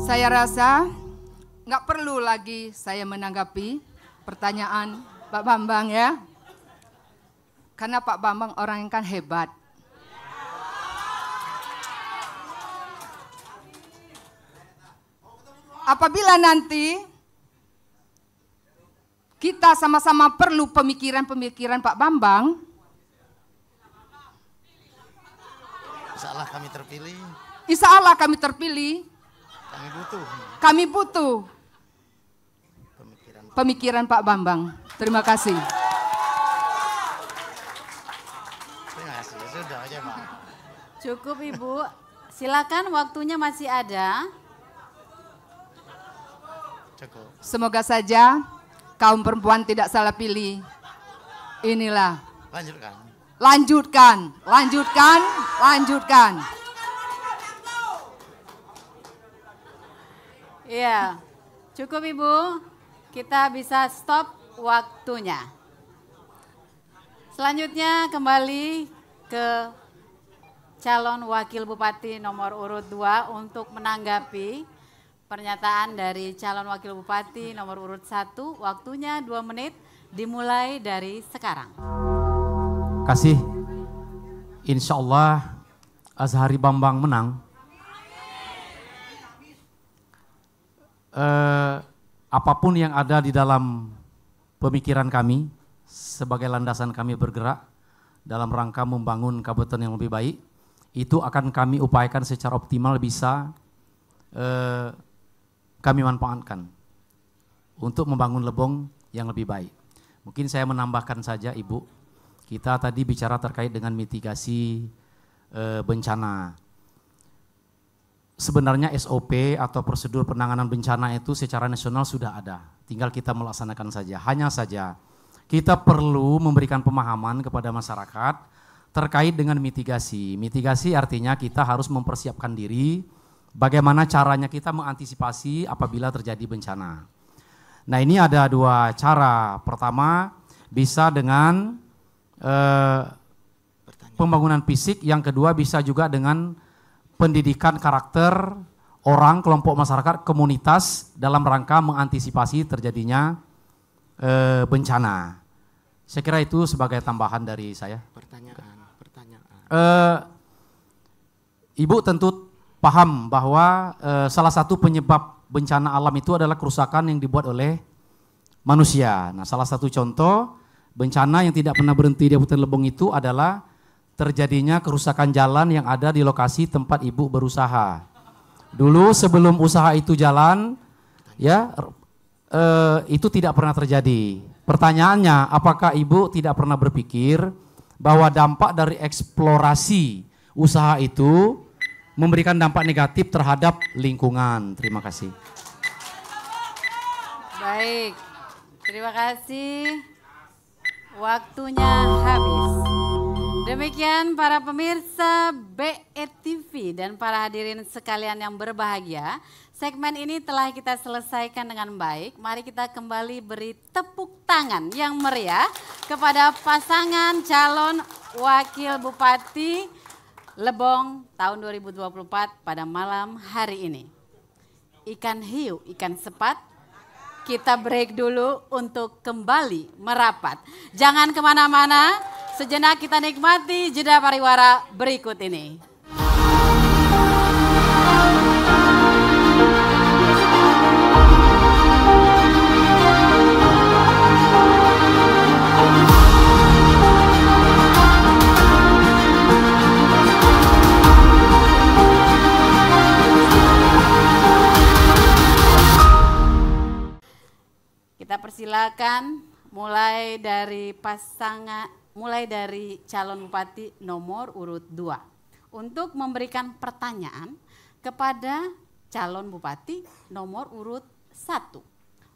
Saya rasa nggak perlu lagi saya menanggapi pertanyaan Pak Bambang ya. Karena Pak Bambang orang yang kan hebat. Apabila nanti kita sama-sama perlu pemikiran-pemikiran Pak Bambang, Insya Allah kami terpilih. insya Allah kami terpilih, kami butuh pemikiran Pak Bambang. Terima kasih. Terima kasih. Sudah aja Pak. Cukup Ibu, silakan waktunya masih ada. Cukup. Semoga saja kaum perempuan tidak salah pilih. Inilah. Lanjutkan. Lanjutkan, lanjutkan, lanjutkan. Iya, cukup Ibu. Kita bisa stop waktunya. Selanjutnya kembali ke calon wakil bupati nomor urut 2 untuk menanggapi pernyataan dari calon wakil bupati nomor urut 1. Waktunya 2 menit dimulai dari sekarang. Kasih, insya Allah Azhari Bambang menang. Apapun yang ada di dalam pemikiran kami sebagai landasan kami bergerak dalam rangka membangun kabupaten yang lebih baik, itu akan kami upayakan secara optimal bisa kami manfaatkan untuk membangun Lebong yang lebih baik. Mungkin saya menambahkan saja Ibu, kita tadi bicara terkait dengan mitigasi bencana. Sebenarnya SOP atau prosedur penanganan bencana itu secara nasional sudah ada, tinggal kita melaksanakan saja. Hanya saja kita perlu memberikan pemahaman kepada masyarakat terkait dengan mitigasi. Mitigasi artinya kita harus mempersiapkan diri bagaimana caranya kita mengantisipasi apabila terjadi bencana. Nah ini ada 2 cara. Pertama bisa dengan pembangunan fisik, yang kedua bisa juga dengan pendidikan karakter orang, kelompok masyarakat, komunitas dalam rangka mengantisipasi terjadinya bencana. Saya kira itu sebagai tambahan dari saya. Pertanyaan. Ibu tentu paham bahwa salah satu penyebab bencana alam itu adalah kerusakan yang dibuat oleh manusia. Nah, salah satu contoh bencana yang tidak pernah berhenti di Kabupaten Lebong itu adalah terjadinya kerusakan jalan yang ada di lokasi tempat Ibu berusaha. Dulu sebelum usaha itu jalan, ya itu tidak pernah terjadi. Pertanyaannya, apakah Ibu tidak pernah berpikir bahwa dampak dari eksplorasi usaha itu memberikan dampak negatif terhadap lingkungan? Terima kasih. Baik, terima kasih. Waktunya habis. Demikian para pemirsa BETV dan para hadirin sekalian yang berbahagia, segmen ini telah kita selesaikan dengan baik. Mari kita kembali beri tepuk tangan yang meriah kepada pasangan calon wakil bupati Lebong tahun 2024 pada malam hari ini. Ikan hiu, ikan sepat, kita break dulu untuk kembali merapat. Jangan kemana-mana. Sejenak kita nikmati jeda pariwara berikut ini. Kita persilakan mulai dari calon bupati nomor urut 2 untuk memberikan pertanyaan kepada calon bupati nomor urut 1.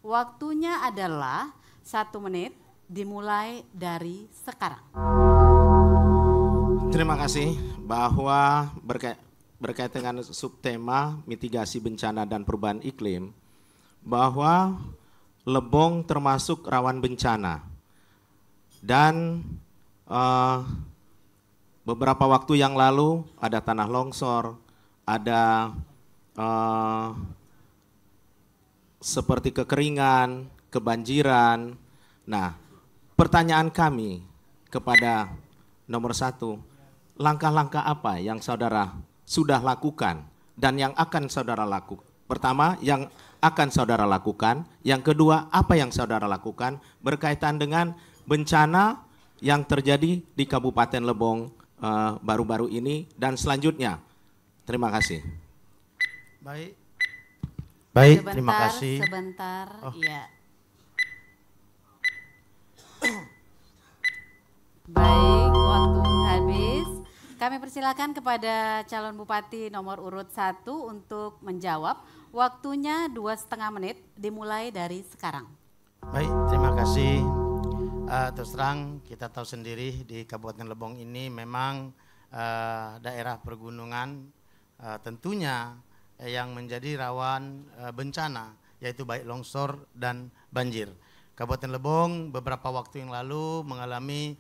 Waktunya adalah 1 menit dimulai dari sekarang. Terima kasih bahwa berkaitan dengan subtema mitigasi bencana dan perubahan iklim, bahwa Lebong termasuk rawan bencana. Dan beberapa waktu yang lalu ada tanah longsor, ada seperti kekeringan, kebanjiran. Nah, pertanyaan kami kepada nomor 1, langkah-langkah apa yang saudara sudah lakukan dan yang akan saudara lakukan? Pertama, yang akan saudara lakukan. Yang kedua, apa yang saudara lakukan berkaitan dengan bencana yang terjadi di Kabupaten Lebong baru-baru ini dan selanjutnya. Terima kasih. Baik, Sebentar, terima kasih. Sebentar, ya. Baik, waktu habis. Kami persilakan kepada calon bupati nomor urut 1 untuk menjawab. Waktunya 2,5 menit dimulai dari sekarang. Baik, terima kasih. Terus terang kita tahu sendiri di Kabupaten Lebong ini memang daerah pergunungan tentunya yang menjadi rawan bencana, yaitu baik longsor dan banjir. Kabupaten Lebong beberapa waktu yang lalu mengalami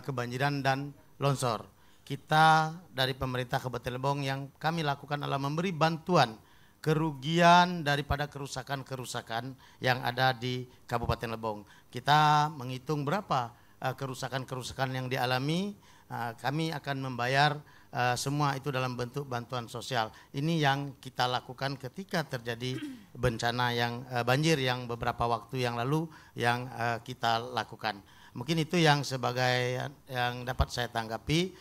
kebanjiran dan longsor. Kita dari pemerintah Kabupaten Lebong yang kami lakukan adalah memberi bantuan kerugian daripada kerusakan-kerusakan yang ada di Kabupaten Lebong. Kita menghitung berapa kerusakan-kerusakan yang dialami, kami akan membayar semua itu dalam bentuk bantuan sosial. Ini yang kita lakukan ketika terjadi bencana yang banjir yang beberapa waktu yang lalu yang kita lakukan. Mungkin itu yang sebagai yang dapat saya tanggapi.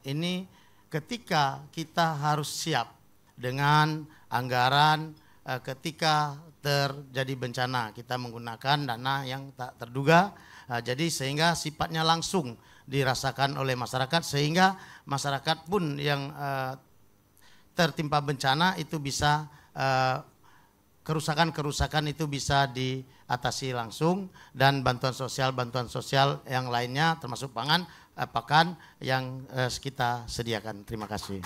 Ini ketika kita harus siap dengan anggaran ketika terjadi bencana, kita menggunakan dana yang tak terduga, jadi sehingga sifatnya langsung dirasakan oleh masyarakat, sehingga masyarakat pun yang tertimpa bencana itu bisa kerusakan-kerusakan itu bisa diatasi langsung, dan bantuan sosial yang lainnya termasuk pangan, pakan yang kita sediakan. Terima kasih.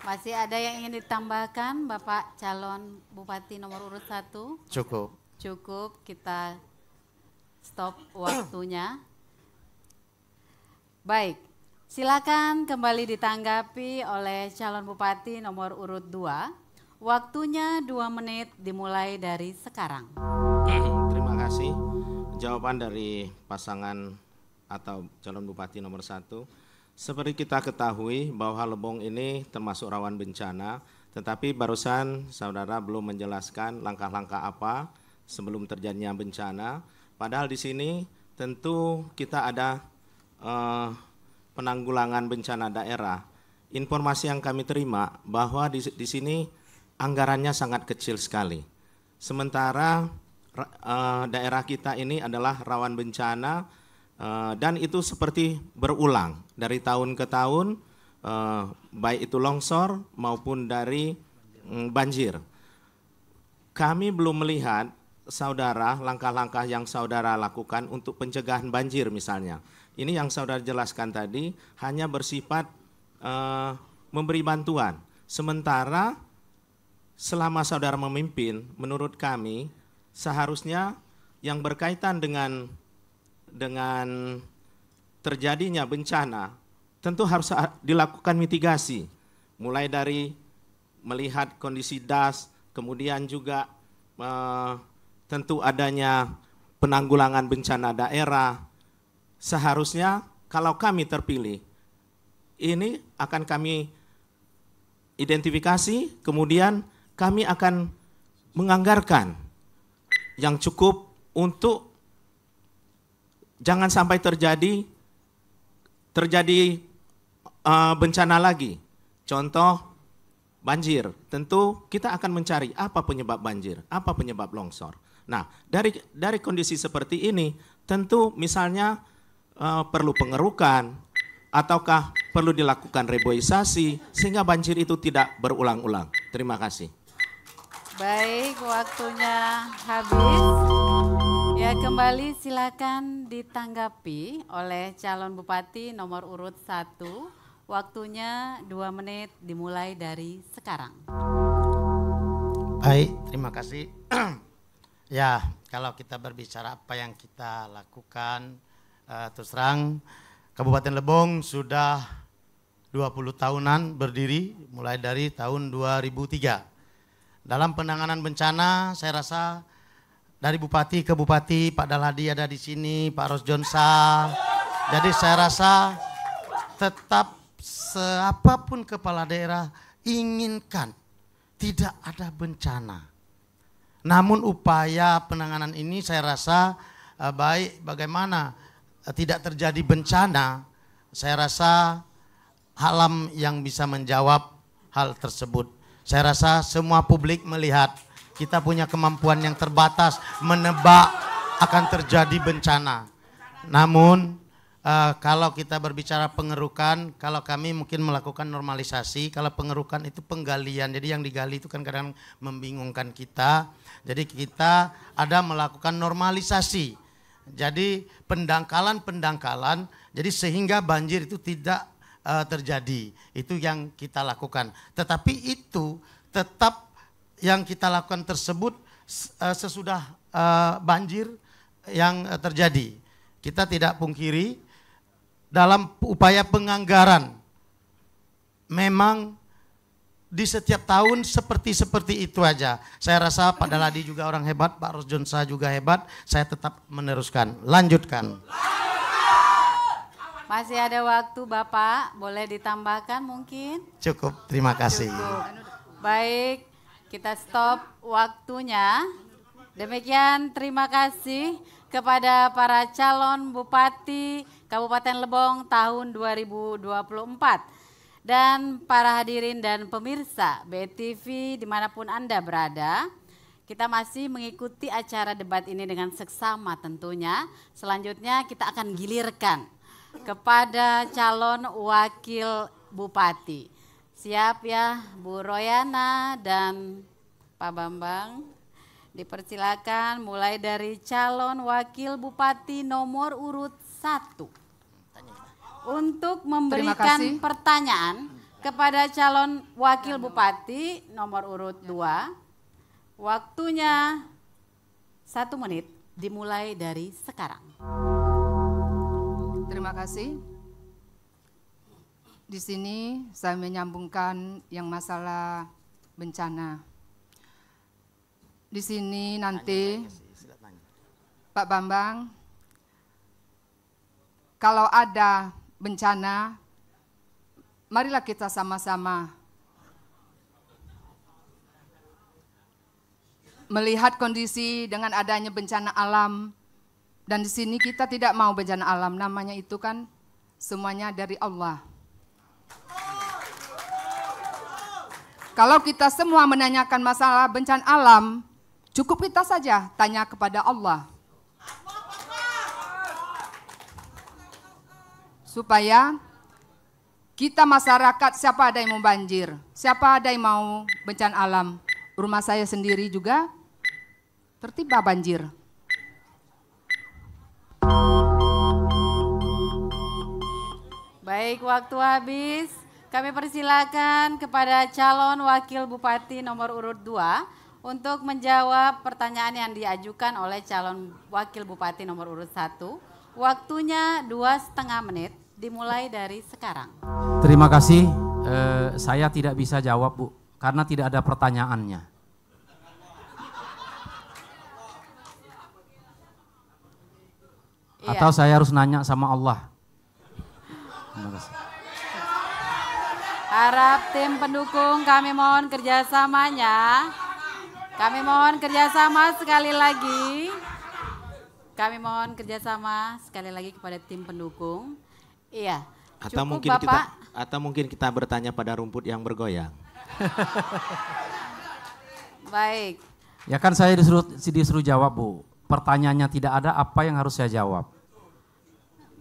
Masih ada yang ingin ditambahkan, Bapak calon bupati nomor urut 1? Cukup. Cukup, kita stop waktunya. Baik, silakan kembali ditanggapi oleh calon bupati nomor urut 2. Waktunya 2 menit dimulai dari sekarang. Terima kasih. Jawaban dari pasangan atau calon bupati nomor 1. Seperti kita ketahui bahwa Lebong ini termasuk rawan bencana, tetapi barusan saudara belum menjelaskan langkah-langkah apa sebelum terjadinya bencana. Padahal di sini tentu kita ada penanggulangan bencana daerah. Informasi yang kami terima bahwa di sini anggarannya sangat kecil sekali. Sementara daerah kita ini adalah rawan bencana, dan itu seperti berulang dari tahun ke tahun, baik itu longsor maupun dari banjir. Kami belum melihat saudara langkah-langkah yang saudara lakukan untuk pencegahan banjir misalnya. Ini yang saudara jelaskan tadi hanya bersifat memberi bantuan. Sementara selama saudara memimpin, menurut kami seharusnya yang berkaitan dengan terjadinya bencana tentu harus dilakukan mitigasi, mulai dari melihat kondisi das, kemudian juga tentu adanya penanggulangan bencana daerah. Seharusnya kalau kami terpilih, ini akan kami identifikasi, kemudian kami akan menganggarkan yang cukup untuk jangan sampai terjadi bencana lagi. Contoh banjir, tentu kita akan mencari apa penyebab banjir, apa penyebab longsor. Nah, dari kondisi seperti ini, tentu misalnya perlu pengerukan, ataukah perlu dilakukan reboisasi sehingga banjir itu tidak berulang-ulang. Terima kasih. Baik, waktunya habis. Ya, kembali silakan ditanggapi oleh calon bupati nomor urut 1. Waktunya 2 menit dimulai dari sekarang. Baik, terima kasih. Ya, kalau kita berbicara apa yang kita lakukan, terus terang Kabupaten Lebong sudah 20 tahunan berdiri mulai dari tahun 2003. Dalam penanganan bencana saya rasa dari bupati ke bupati, Pak Dalhadi ada di sini, Pak Rosjonsa. Jadi saya rasa tetap siapapun kepala daerah inginkan tidak ada bencana. Namun upaya penanganan ini saya rasa baik bagaimana tidak terjadi bencana, saya rasa alam yang bisa menjawab hal tersebut. Saya rasa semua publik melihat kita punya kemampuan yang terbatas menebak akan terjadi bencana. Namun kalau kita berbicara pengerukan, kalau kami mungkin melakukan normalisasi, kalau pengerukan itu penggalian, jadi yang digali itu kan kadang membingungkan kita. Jadi kita ada melakukan normalisasi, jadi pendangkalan, jadi sehingga banjir itu tidak terjadi, itu yang kita lakukan. Tetapi itu tetap yang kita lakukan tersebut sesudah banjir yang terjadi. Kita tidak pungkiri dalam upaya penganggaran memang di setiap tahun seperti itu aja. Saya rasa Pak Dalhadi juga orang hebat, Pak Rosjonsa juga hebat. Saya tetap meneruskan, lanjutkan. Masih ada waktu Bapak, boleh ditambahkan mungkin? Cukup, terima kasih. Cukup. Baik, kita stop waktunya. Demikian terima kasih kepada para calon Bupati Kabupaten Lebong tahun 2024. Dan para hadirin dan pemirsa BTV dimanapun Anda berada, kita masih mengikuti acara debat ini dengan seksama tentunya. Selanjutnya kita akan gilirkan kepada calon wakil bupati. Siap ya Bu Royana dan Pak Bambang? Dipersilakan mulai dari calon wakil bupati nomor urut 1. Untuk memberikan pertanyaan kepada calon wakil bupati nomor urut 2. Waktunya 1 menit dimulai dari sekarang. Terima kasih. Di sini saya menyambungkan yang masalah bencana. Di sini nanti Pak Bambang, kalau ada bencana, marilah kita sama-sama melihat kondisi dengan adanya bencana alam. Dan di sini kita tidak mau bencana alam, namanya itu kan semuanya dari Allah. Kalau kita semua menanyakan masalah bencana alam, cukup kita saja tanya kepada Allah. Supaya kita masyarakat, siapa ada yang mau banjir, siapa ada yang mau bencana alam. Rumah saya sendiri juga tertimpa banjir. Baik, waktu habis. Kami persilakan kepada calon wakil bupati nomor urut 2 untuk menjawab pertanyaan yang diajukan oleh calon wakil bupati nomor urut 1. Waktunya 2,5 menit. Dimulai dari sekarang. Terima kasih, saya tidak bisa jawab Bu, karena tidak ada pertanyaannya. Iya. Atau saya harus nanya sama Allah. Terima kasih. Harap tim pendukung kami mohon kerjasamanya. Kami mohon kerjasama sekali lagi. Kami mohon kerjasama sekali lagi kepada tim pendukung. Iya. Atau mungkin kita bertanya pada rumput yang bergoyang. Baik. Ya kan saya disuruh jawab Bu. Pertanyaannya tidak ada, apa yang harus saya jawab?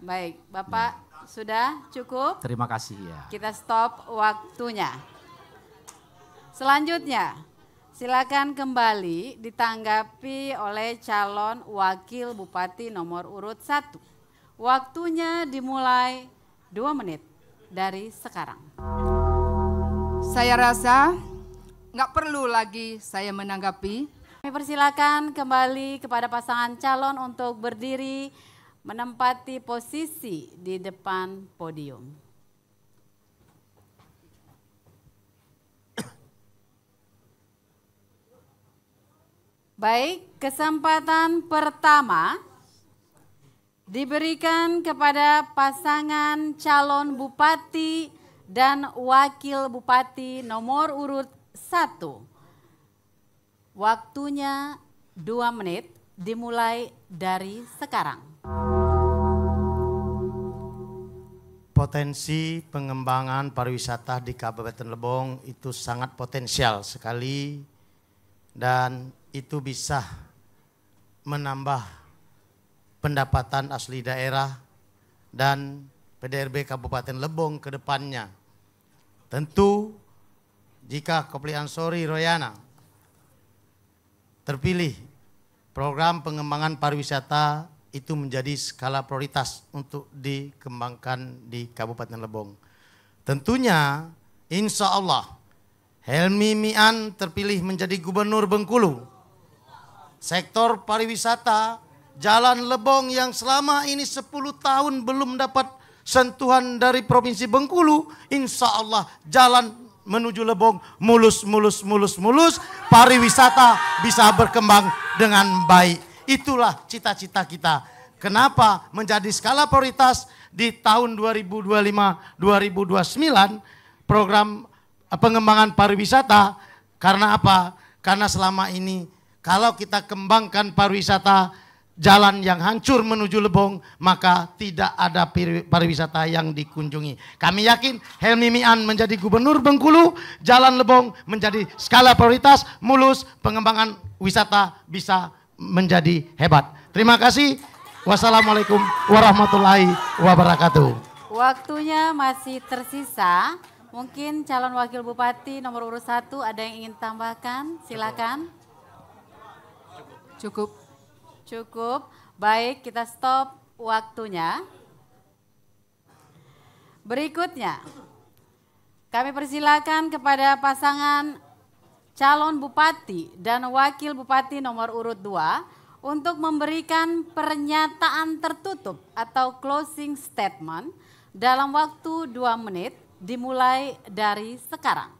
Baik, Bapak sudah cukup? Terima kasih ya. Kita stop waktunya. Selanjutnya, silakan kembali ditanggapi oleh calon wakil bupati nomor urut 1. Waktunya dimulai 2 menit dari sekarang. Saya rasa nggak perlu lagi saya menanggapi. Kami persilakan kembali kepada pasangan calon untuk berdiri menempati posisi di depan podium. Baik, kesempatan pertama diberikan kepada pasangan calon bupati dan wakil bupati nomor urut 1. Waktunya 2 menit dimulai dari sekarang. Potensi pengembangan pariwisata di Kabupaten Lebong itu sangat potensial sekali dan itu bisa menambah pendapatan asli daerah dan PDRB Kabupaten Lebong ke depannya. Tentu jika Kopli Ansori Royana terpilih, program pengembangan pariwisata itu menjadi skala prioritas untuk dikembangkan di Kabupaten Lebong. Tentunya insya Allah Helmi Mian terpilih menjadi Gubernur Bengkulu. Sektor pariwisata Jalan Lebong yang selama ini 10 tahun belum dapat sentuhan dari Provinsi Bengkulu, insya Allah jalan menuju Lebong mulus, pariwisata bisa berkembang dengan baik. Itulah cita-cita kita. Kenapa menjadi skala prioritas di tahun 2025-2029 program pengembangan pariwisata? Karena apa? Karena selama ini kalau kita kembangkan pariwisata jalan yang hancur menuju Lebong, maka tidak ada pariwisata yang dikunjungi. Kami yakin Helmi Mian menjadi Gubernur Bengkulu, Jalan Lebong menjadi skala prioritas, mulus, pengembangan wisata bisa menjadi hebat. Terima kasih. Wassalamualaikum warahmatullahi wabarakatuh. Waktunya masih tersisa. Mungkin calon wakil bupati nomor urut 1 ada yang ingin tambahkan? Silakan. Cukup. Cukup. Baik, kita stop waktunya. Berikutnya, kami persilakan kepada pasangan calon bupati dan wakil bupati nomor urut 2 untuk memberikan pernyataan tertutup atau closing statement dalam waktu 2 menit dimulai dari sekarang.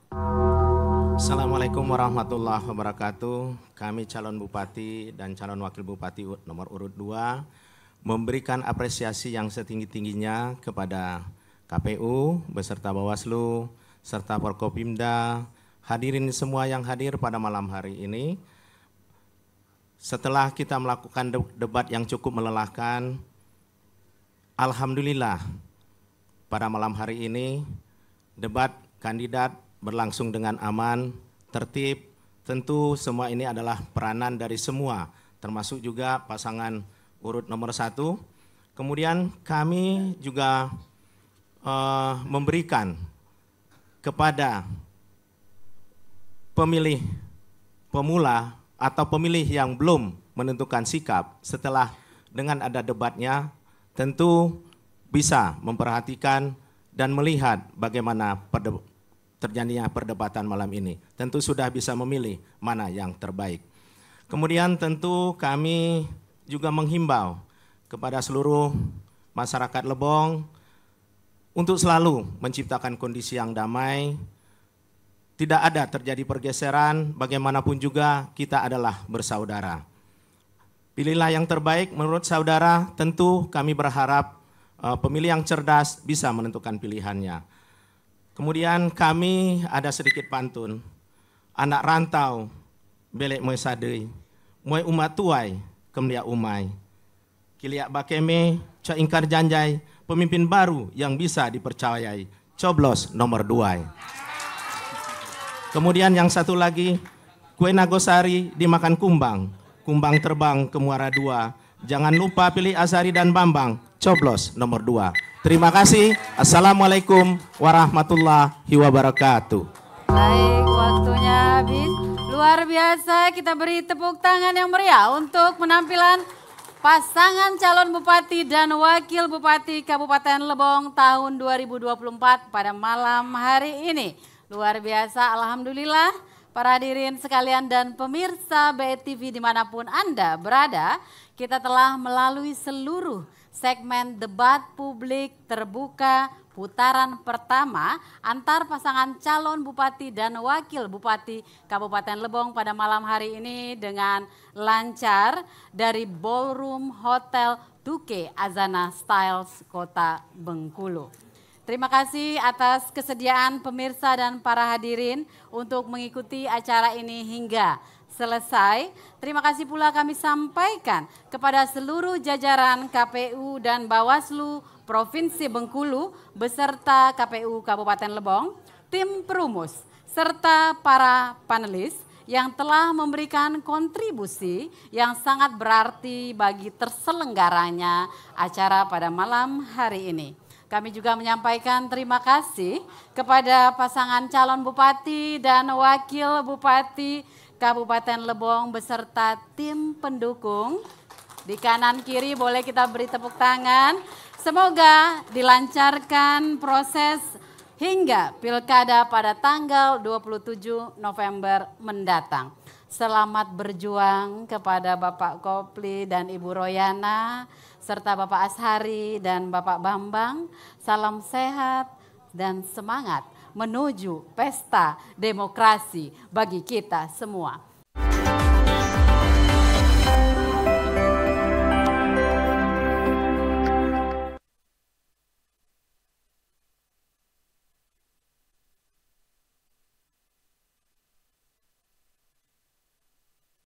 Assalamualaikum warahmatullahi wabarakatuh. Kami calon bupati dan calon wakil bupati nomor urut 2 memberikan apresiasi yang setinggi-tingginya kepada KPU beserta Bawaslu serta Forkopimda, hadirin semua yang hadir pada malam hari ini. Setelah kita melakukan debat yang cukup melelahkan, alhamdulillah pada malam hari ini debat kandidat berlangsung dengan aman, tertib. Tentu semua ini adalah peranan dari semua, termasuk juga pasangan urut nomor 1. Kemudian kami juga memberikan kepada pemilih pemula atau pemilih yang belum menentukan sikap setelah dengan ada debatnya, tentu bisa memperhatikan dan melihat bagaimana terjadinya perdebatan malam ini. Tentu sudah bisa memilih mana yang terbaik. Kemudian tentu kami juga menghimbau kepada seluruh masyarakat Lebong untuk selalu menciptakan kondisi yang damai. Tidak ada terjadi pergeseran, bagaimanapun juga kita adalah bersaudara. Pilihlah yang terbaik menurut saudara, tentu kami berharap pemilih yang cerdas bisa menentukan pilihannya. Kemudian kami ada sedikit pantun. Anak rantau, belek moy sadei, moy umat tuai, kemlia umai. Kiliak bakeme, ca ingkar janjai, pemimpin baru yang bisa dipercayai. Coblos nomor 2. Kemudian yang satu lagi, kue nagosari dimakan kumbang. Kumbang terbang ke muara 2. Jangan lupa pilih Azari dan Bambang. Coblos nomor 2. Terima kasih. Assalamualaikum warahmatullahi wabarakatuh. Baik, waktunya habis. Luar biasa, kita beri tepuk tangan yang meriah untuk penampilan pasangan calon bupati dan wakil bupati Kabupaten Lebong tahun 2024 pada malam hari ini. Luar biasa, alhamdulillah para hadirin sekalian dan pemirsa BTV dimanapun Anda berada, kita telah melalui seluruh segmen debat publik terbuka putaran pertama antar pasangan calon bupati dan wakil bupati Kabupaten Lebong pada malam hari ini dengan lancar dari Ballroom Hotel Duke Azana Styles Kota Bengkulu. Terima kasih atas kesediaan pemirsa dan para hadirin untuk mengikuti acara ini hingga selesai. Terima kasih pula kami sampaikan kepada seluruh jajaran KPU dan Bawaslu Provinsi Bengkulu beserta KPU Kabupaten Lebong, tim perumus, serta para panelis yang telah memberikan kontribusi yang sangat berarti bagi terselenggaranya acara pada malam hari ini. Kami juga menyampaikan terima kasih kepada pasangan calon bupati dan wakil bupati Kabupaten Lebong beserta tim pendukung. Di kanan kiri boleh kita beri tepuk tangan. Semoga dilancarkan proses hingga pilkada pada tanggal 27 November mendatang. Selamat berjuang kepada Bapak Kopli dan Ibu Royana, serta Bapak Ashari dan Bapak Bambang. Salam sehat dan semangat menuju pesta demokrasi bagi kita semua.